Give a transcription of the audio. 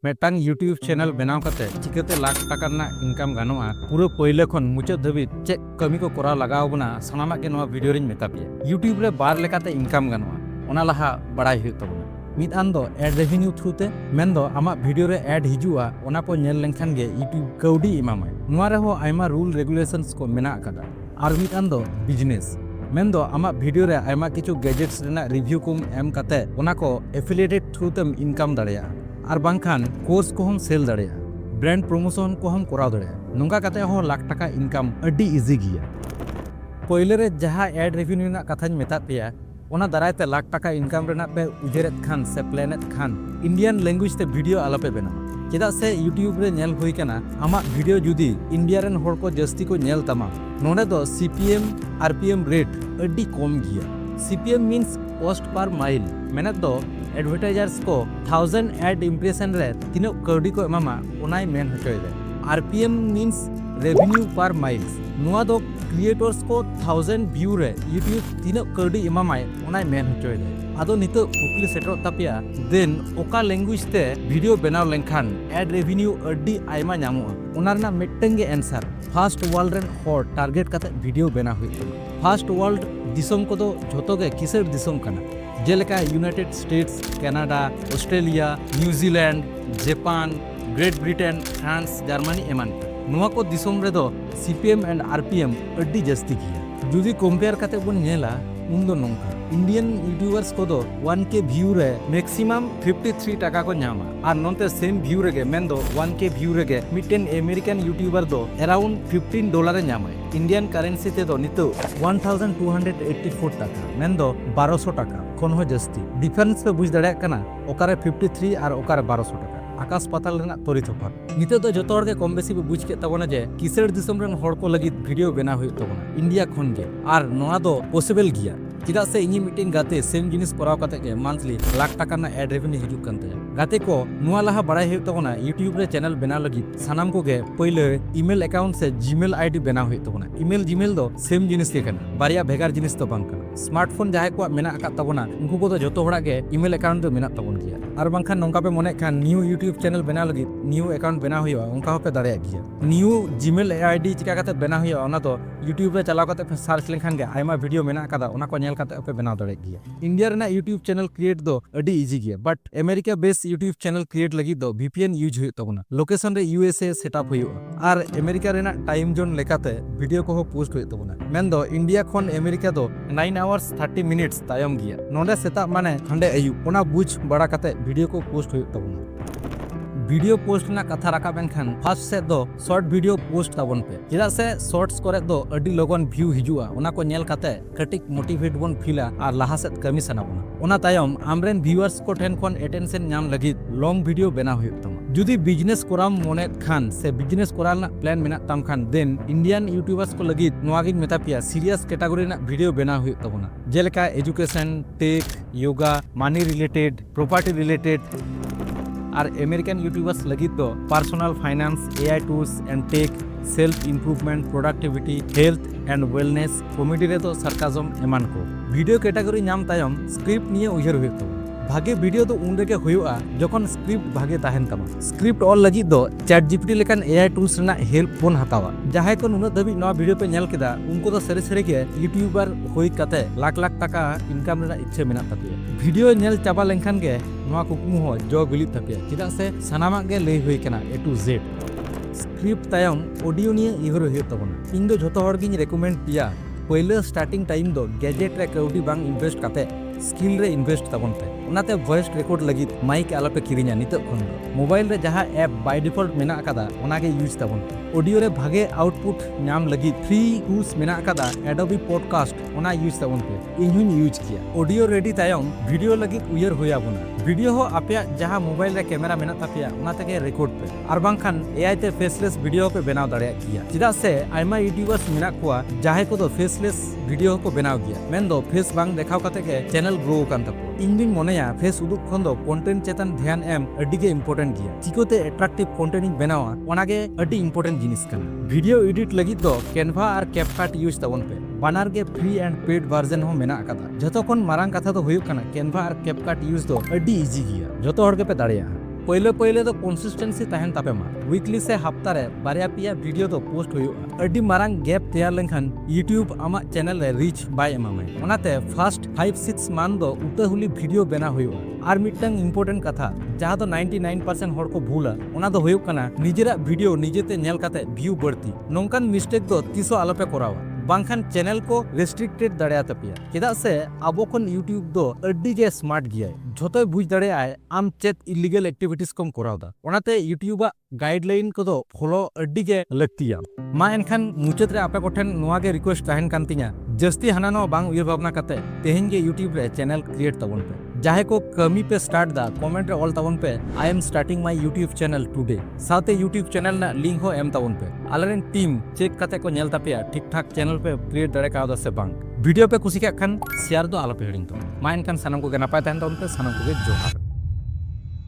मिट्टांग YouTube channel बनाव कते चिकाते लाख टाका इनकाम गानोआ पूरा पहले खन मुचाद धाबी चे कमी को कोराव लगाव बना सानामाग गे नोआ वीडियो रिन मेता पेया यूट्यूब रे बार लेकाते इनकाम गानोआ ओना लाहा बड़ाई हुयुग ताबोना मिद आन दो एड रेवेन्यू थ्रू ते मेन दो आमा वीडियो रे एड हिजुआ ओना को नेल लेनखान गे यूट्यूब काउडी इमामाय नोआ रे हो आयमा रूल रेगुलेशंस को मेना अकादा आर मिद आन दो बिजनेस मेन दो आमा वीडियो रे आयमा किछु गैजेट्स रेना रिव्यू कुम एम काते ओना को एफिलिएटेड थ्रू तेम इनकाम दाड़ेया और बांखान कोर्स को हम सेल दाड़ेया ब्रांड प्रमोशन को हम कराव दाड़ेया नोंगा काते हो लाख टाका इनकाम अड्डी इजी गिया पहिले रे जहां एड रेवेन्यू ना कथाñ मेता पेया ओना दारायते लाख टाका इनकाम रेना पे उजेरेत खान से प्लानेट खान इंडियन लैंग्वेज ते वीडियो आलापे बेना चेदा से यूट्यूब रे नेल हुई कना आमा वीडियो जुदी इंडिया रेन होड़ को जस्ती को नेल तमा नोडे दो सीपीएम आरपीएम रेट अड्डी कम गिया CPM means cost per mile मेने दो एडवर्टाइजर्स को 1000 एड इंप्रेशन रे तीनो कौडी को एमामा ओनाय मेन होचोय दे आरपीएम मीन्स रेवेन्यू पर माइल्स नुआ दो क्रिएटर्स को 1000 व्यू रे यूट्यूब तीनो कौडी एमामाय ओनाय मेन होचोय दे आदो नितो कुकली सेटो तापिया देन ओका लैंग्वेज ते वीडियो बनाव लेनखान एड रेवेन्यू अड्डी आयमा न्यामोआ ओना रना मिटटेंग गे आंसर फर्स्ट वर्ल्ड रेन होड़ टारगेट काते वीडियो बना हुई फर्स्ट वर्ल्ड दिसम को दो झोतो गे किसर दिसम कना जेलेका United States Canada Australia New Zealand Japan Great Britain France Germany एमान नुआ को दिसम रे दो सीपीएम एंड आरपीएम अड्डी जस्ती किया जुदी कंपेयर काते बन नेला उन दो नोंका इंडियन यूट्यूबर्स को दो 1k व्यू रे मैक्सिमम 53 टाका को न्यामा और नोंते सेम व्यू रेगे मेन दो 1k व्यू रेगे मिटेन अमेरिकन यूट्यूबर दो अराउंड $15 न्यामा इंडियन करेंसी ते दो नितो 1284 टाका मेन दो 1200 टाका कोन हो जस्ती डिफरेंस पे बुझ दड़े कना ओकारे 53 और ओकारे 1200 टाका आकाश पाताल रेना तोरी तफात नितो दो जतो हर के कम बेसी पे बुझ के तबना जे किसर दिसम रेन होड़ को लगी वीडियो बना हुई तबना इंडिया खन के और नोआ दो पॉसिबल गिया चिदा से इनी मीटिंग गाते सेम जिनिस कराव काते के मंथली लाख टाका ना एड रेवेन्यू हिजुक कानते गाते को नुआ लाहा बड़ाई हुई तबना यूट्यूब रे चैनल बना लगी सानाम को गे पहिले ईमेल अकाउंट से जीमेल आईडी बना हुई तबना ईमेल जीमेल दो सेम जिनिस के कना बारिया भेगार जिनिस तो बांग कना स्मार्टफोन जाय को मेना अका तबना उनको को तो जतो होड़ा गे ईमेल अकाउंट दो मेना तबन गिया और बांखान नोंका पे मने खान न्यू यूट्यूब चैनल बना लगी न्यू अकाउंट बना हुआ उनका होपे दाड़े गिया न्यू जीमेल आईडी चिका काते बना हुआ ओना तो यूट्यूब रे चलाव काते सर्च लेखान गे आयमा वीडियो मेना कदा ओना को नेल काते पे बना दाड़े गिया इंडिया रेना यूट्यूब चैनल क्रिएट दो अडी इजी गिया but America base YouTube channel create लगी दो वीपीएन यूज हुई तबना लोकेशन रे यूएसए सेटअप हुआ और अमेरिका रेना टाइम जोन लेकाते वीडियो को पोस्ट हुई तबना मेन दो इंडिया खन अमेरिका दो 9 आवर्स 30 मिनट्स तायम गिया नोडे सेता माने हंडे अयु ओना बुझ बड़ा काते वीडियो को पोस्ट हुई तबना वीडियो पोस्ट ना कथा राकाबेन खान फर्स्ट से दो शॉर्ट वीडियो पोस्ट ताबन पे चिदा से शॉर्ट्स करे दो अडी लोगन व्यू हिजुआ ओना को नेल काते कटिक मोटिवेट बन फीला और लाहा से कमी सना बना ओना तायम आमरेन व्यूअर्स को ठेन कोन अटेंशन नाम लगी लॉन्ग वीडियो बना हुई तमा जुदी बिजनेस कराम मोने खान से बिजनेस कराल ना प्लान मेना तम खान देन इंडियन यूट्यूबर्स को लगी नोआगिन मेता पिया सीरियस कैटेगरी ना वीडियो बना हुई तबना जेलेका education tech yoga money related property related और अमेरिकन यूट्यूबर्स लगी तो personal finance AI tools and tech self improvement productivity health and wellness comedy रे तो सरकाजम एमान को वीडियो कैटेगरी नाम तायम स्क्रिप्ट निये उयहर हुई तो भागे वीडियो तो उन रेगे हुआ जखन स्क्रिप्ट भागे ताहेन तमा स्क्रिप्ट ऑल लगी दो चैट जीपीटी लेकान एआई टूल्स रेना हेल्प बोन हतावा जहाय को नुना दबी नवा वीडियो पे नेल केदा उनको तो सरे सरे के यूट्यूबर होई काते लाख लाख टाका इनकम रेना इच्छा मेना तापिया वीडियो नेल चाबा लेनखान के नवा कुकमु हो जो बिली तापिया चिदा से सनामा गे लई हुई कना ए टू जेड स्क्रिप्ट तायम ऑडियो निये इहर हुई तबना इन दो झोतो हर गिन रेकमेंड पिया पहिले स्टार्टिंग टाइम दो गैजेट रे काउडी बांग इन्वेस्ट काते स्किल रे इन्वेस्ट ताबन पे उनाते वॉइस रिकॉर्ड लगी माइक आलापे किरिना नित खन मोबाइल रे जहां ऐप बाय डिफॉल्ट मेना अकादा ओनागे यूज ताबन ऑडियो रे भागे आउटपुट नाम लगी फ्री टूल्स मेना अकादा एडोबी पॉडकास्ट ओना यूज ताबन पे इनहुन यूज किया ऑडियो रेडी तायम वीडियो लगी उयर होया बुना वीडियो हो आपया जहां मोबाइल रे कैमरा मेना तापिया ओनाते के रिकॉर्ड पे और बांखान एआई ते फेसलेस वीडियो पे बनाव दाड़े किया चिदा से आयमा यूट्यूबर्स मेना कोआ जहां को दो फेसलेस वीडियो को बनाव गया मेन दो फेस बांग देखाव काते के चैनल ग्रो कान तको इंदिन मोनेया फेस उदुक खन दो कंटेंट चेतन ध्यान एम अड्डी के इंपोर्टेंट गिया चिकोते अट्रैक्टिव कंटेंट इन बनावा ओनागे अड्डी इंपोर्टेंट जिनिस कना वीडियो एडिट लगी दो कैनवा और कैपकट यूज ताबन पे बानार के फ्री एंड पेड वर्जन हो मेना अकादा जतो खन मारांग कथा तो हुयुक कना कैनवा और कैपकट यूज दो अड्डी इजी गिया जतो हर के पे दाड़ेया पहले पहले तो कंसिस्टेंसी तहन तापेमा वीकली से हफ्ता रे बारिया पिया वीडियो तो पोस्ट हुआ अड्डी मारांग गैप तैयार लेनखान यूट्यूब आमा चैनल रे रीच बाय एमामे ओनाते फर्स्ट 5-6 मान दो उतहुली वीडियो बना हुआ और मिटन इम्पोर्टेंट कथा जहाँ तो 99% हर को भूला ओना दो हुयुक कना निजेरा वीडियो निजेते नेल काते व्यू बढ़ती नोंकान मिस्टेक दो तीसो आलोपे करावा बांखान चैनल को रेस्ट्रिक्टेड दड़िया तपिया चेदा से आबो खन यूट्यूब दो अड्डी जे स्मार्ट गिया झोतो बुझ दड़िया आम चेत इलीगल एक्टिविटीज कम करावदा ओनाते यूट्यूब गाइडलाइन को दो फॉलो अड्डी जे लगतिया मा एनखान मुचत रे आपे कोठेन नोवा गे रिक्वेस्ट तहन कान तिया जस्ती हाना नो बांग उयर भावना काते तेहेन गे यूट्यूब रे चैनल क्रिएट तबन पे जाहे को कमी पे स्टार्ट दा कमेंट रे ऑल तबन पे I am starting my YouTube channel today साथे यूट्यूब चैनल ना लिंक हो एम तबन पे आलरेन टीम चेक काते को नेल तापेया ठीक ठाक चैनल पे क्रिएट दड़े का से बांग वीडियो पे कुसी के खान शेयर दो आलो पे हिडिंग तो मा एनखान सानम को गे नापाय तहन तबन पे सानम को गे जोहार।